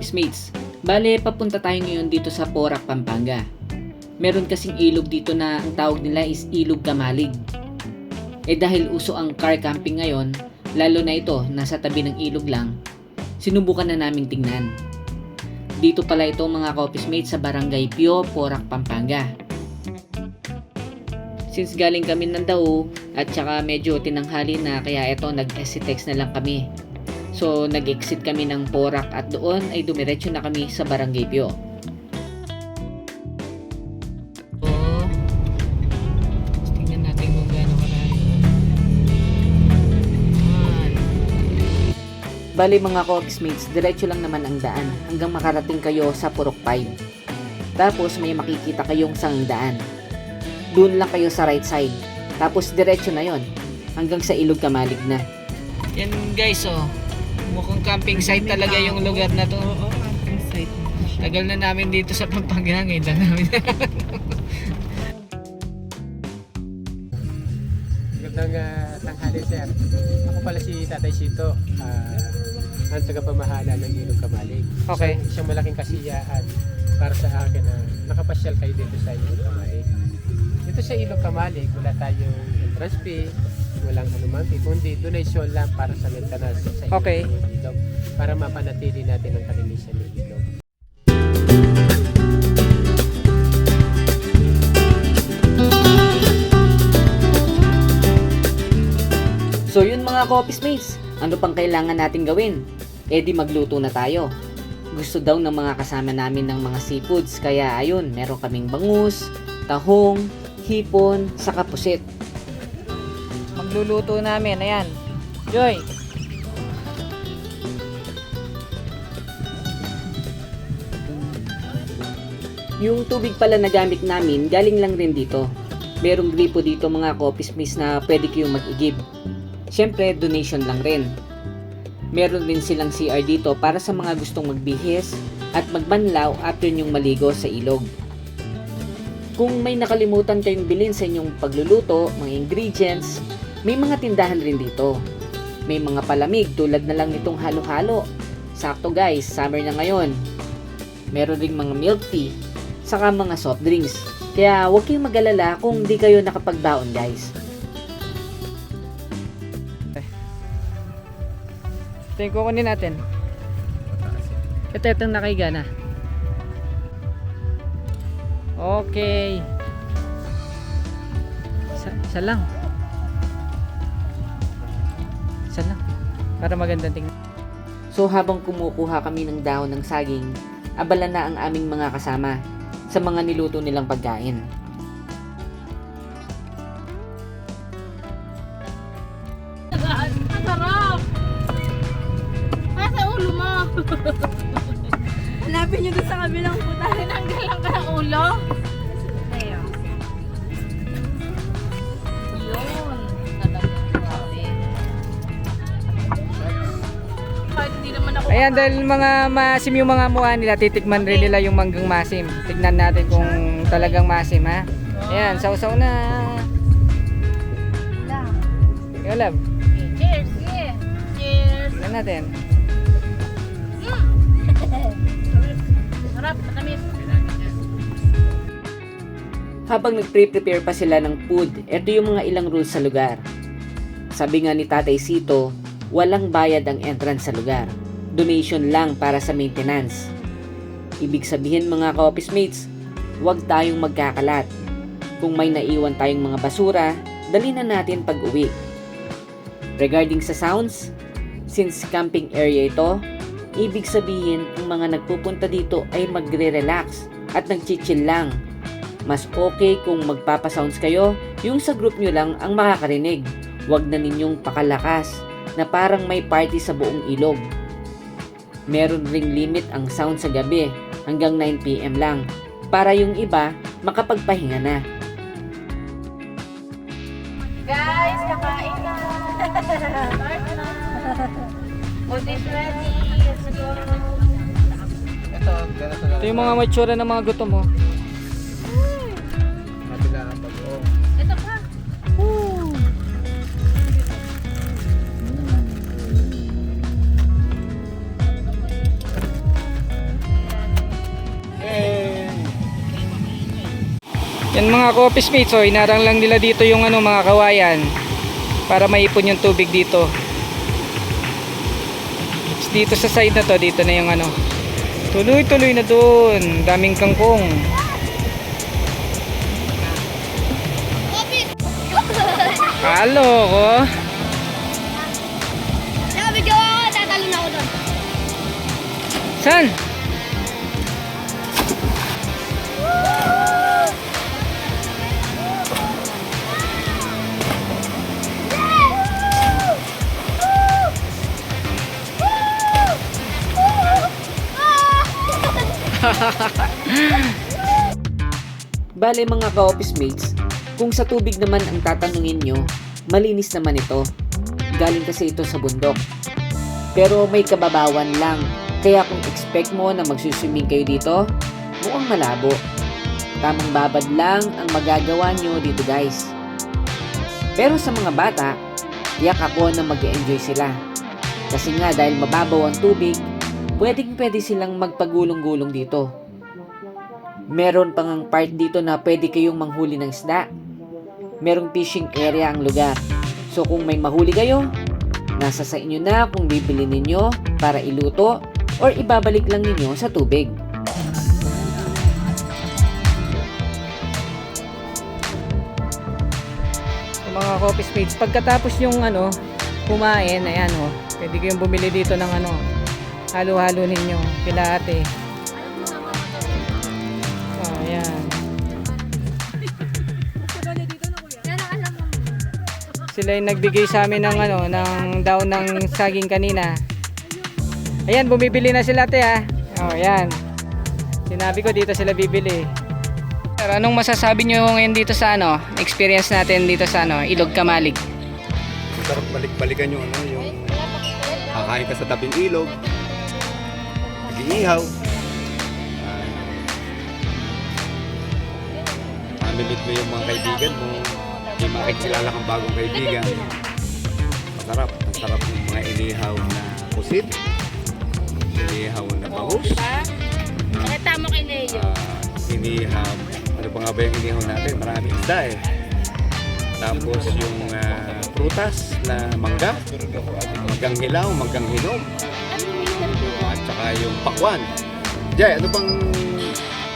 ka-office mates, bale papunta tayo ngayon dito sa Porac, Pampanga. Meron kasing ilog dito na ang tawag nila is Ilog Kamalig. Dahil uso ang car camping ngayon, lalo na ito nasa tabi ng ilog lang, sinubukan na naming tingnan. Dito pala ito mga ka-office mates sa Barangay Pio, Porac, Pampanga. Since galing kami ng Dao at saka medyo tinanghali na, kaya ito nag-exit na lang kami. So nag-exit kami ng Porac at doon ay dumiretso na kami sa Barangay Pio. Tingnan natin kung gaano karami. Bali mga ka-office mates, diretso lang naman ang daan hanggang makarating kayo sa Purok 5. Tapos may makikita kayong sangdaan. Doon lang kayo sa right side. Tapos diretso na yon hanggang sa Ilog Kamalig na. Yan guys, oh. Mukhang camping site talaga yung lugar na to. Oo, camping site. Tagal na namin dito sa Pampanga ngayon. Magandang tanghali sir. Ako pala si Tatay Sito. Ang tagapamahala ng Ilog Kamalig. Okay. Isang malaking kasiyahan para sa akin na nakapasyal kayo dito sa Ilog Kamalig. Dito sa Ilog Kamalig, wala tayong entrance fee, walang anuman fee, kundi donation lang para sa maintenance sa Okay. ilog, para mapanatili natin ang kalinisan ng ilog. So yun mga ka-office mates, ano pang kailangan natin gawin? Di magluto na tayo. Gusto daw ng mga kasama namin ng mga seafoods, kaya ayun, meron kaming bangus, tahong, hipon, saka pusit. Magluluto namin, ayan. Joy! Yung tubig pala na gamit namin, galing lang rin dito. Merong gripo dito mga ka-office mates na pwede kayong mag-igib. Siyempre, donation lang rin. Meron din silang CR dito para sa mga gustong magbihis at magbanlaw after nyong maligo sa ilog. Kung may nakalimutan kayong bilhin sa inyong pagluluto, mga ingredients, may mga tindahan rin dito. May mga palamig tulad na lang nitong halo-halo. Sakto guys, summer na ngayon. Meron ring mga milk tea, saka mga soft drinks. Kaya huwag kayong mag-alala kung di kayo nakapagbaon guys. Ito yung kukunin natin. Ito itong nakahiga na. Okay. Isa lang. Isa lang. Para magandang tingnan. So habang kumukuha kami ng dahon ng saging, abala na ang aming mga kasama sa mga niluto nilang pagkain. Ang sarap! Nasa ulo mo! Hanapin nyo doon sa kabilang puta. Tinanggal lang ka ng ulo? Ayun. Yun. Kahit hindi naman ako... Ayan, dahil mga masim yung mga mukha nila, titikman rin nila yung manggang masim. Tignan natin kung talagang masim, ha? Ayan, sausaw na. Yo, love. Cheers! Yeah. Cheers! Tignan natin. Sarap, matamis. Habang nag-prepare pa sila ng food, ito yung mga ilang rules sa lugar. Sabi nga ni Tatay Sito, walang bayad ang entrance sa lugar. Donation lang para sa maintenance. Ibig sabihin mga ka-office mates, huwag tayong magkakalat. Kung may naiwan tayong mga basura, dali na natin pag-uwi. Regarding sa sounds, since camping area ito, ibig sabihin ang mga nagpupunta dito ay magre-relax at nag-chill lang. Mas okay kung magpapasounds kayo, yung sa group nyo lang ang makakarinig. Huwag na ninyong pakalakas na parang may party sa buong ilog. Meron ring limit ang sound sa gabi hanggang 9 PM lang para yung iba makapagpahinga na. Guys, kakain na! Start na! Food is ready! Let's go! Ito, ganito na. Ito yung mga matsura ng mga gutom mo. Kabila ang pag-uong. Ito pa! Yan mga ka-office mates, oh, inarang lang nila dito yung ano, mga kawayan para maipon yung tubig dito. Dito sa side na to, dito na yung ano. Tuloy-tuloy na doon. Daming kangkong. Halo ko. Sabi ko, tatalon ako doon. Saan? Bale mga ka-office mates, kung sa tubig naman ang tatanungin nyo, malinis naman ito. Galing kasi ito sa bundok. Pero may kababawan lang. Kaya kung expect mo na magsuswimming kayo dito, mukhang malabo. Tamang babad lang ang magagawa nyo dito guys. Pero sa mga bata, tiyak ako na mag-enjoy sila. Kasi nga dahil mababaw ang tubig, pwede silang magpagulong-gulong dito. Meron pang ang part dito na pwede kayong manghuli ng isda. Merong fishing area ang lugar. So kung may mahuli kayo, nasa sa inyo na kung bibili ninyo para iluto or ibabalik lang ninyo sa tubig. Yung mga ka-office mates, pagkatapos yung ano, kumain, ayan oh, pwede kayong bumili dito ng ano, halo-halo ninyo, kila ate. Oh, ayan. Sila yung nagbigay sa amin ng ano, ng daon ng saging kanina. Ayan, bumibili na sila ate ha. Oh, ayan. Sinabi ko dito sila bibili. Sir, anong masasabi nyo ngayon dito sa ano, experience natin dito sa ano, Ilog Kamalig? Sarap balik-balikan yung ano, yung kakain ka sa tabing ilog, nag-iihaw, mamimit mo yung mga kaibigan mo, may makikilala kang bagong kaibigan. Masarap, ang sarap ng mga inihaw na pusit, inihaw na bangus, Nakita mo kay Leo. inihaw, ano pa nga ba yung inihaw natin? Maraming isda eh. Tapos yung prutas na mangga, manggang hilaw, manggang hinog, at saka yung pakwan. Jay, ano bang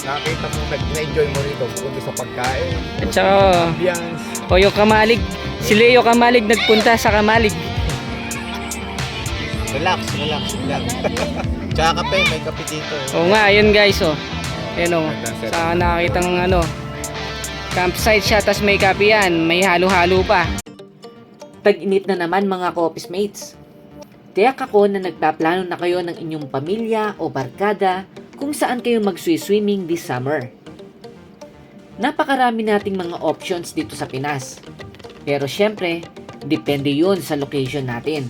nakita mo, na-enjoy mo rito bukod sa pagkain? At saka, Ambiance. o yung Kamalig, si Leo Kamalig nagpunta sa Kamalig. Relax lang. Tsaka kape, may kape dito. Oo nga, ayun guys oh. Ayun oh, sa nakakitang ano, campsite siya, tas may kape yan, may halo-halo pa. Tag-init na naman mga ka-office mates. Tiyak ako na nagpaplano na kayo ng inyong pamilya o barkada kung saan kayo mag-swimming this summer. Napakarami nating mga options dito sa Pinas. Pero syempre, depende yun sa location natin.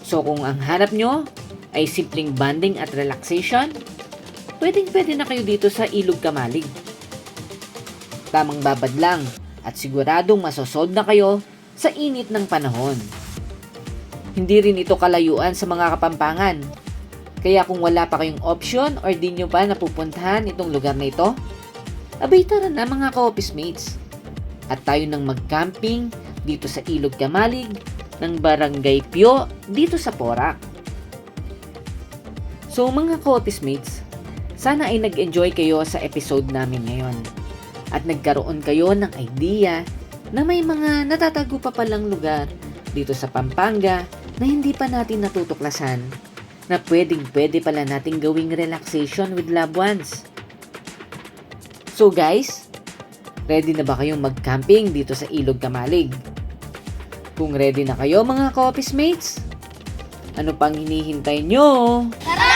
So kung ang hanap nyo ay simpleng bonding at relaxation, pwedeng-pwede na kayo dito sa Ilog Kamalig. Tamang babad lang at siguradong masosolve na kayo sa init ng panahon. Hindi rin ito kalayuan sa mga Kapampangan. Kaya kung wala pa kayong option or di nyo pa napupuntahan itong lugar na ito, abay tara na mga ka-office mates. At tayo nang mag-camping dito sa Ilog Kamalig ng Barangay Pio dito sa Porac. So mga ka-office mates, sana ay nag-enjoy kayo sa episode namin ngayon. At nagkaroon kayo ng idea na may mga natatago pa palang lugar dito sa Pampanga na hindi pa natin natutuklasan na pwedeng-pwede pala nating gawing relaxation with loved ones. So guys, ready na ba kayong mag-camping dito sa Ilog Kamalig? Kung ready na kayo mga ka-office mates, ano pang hinihintay nyo? Tara!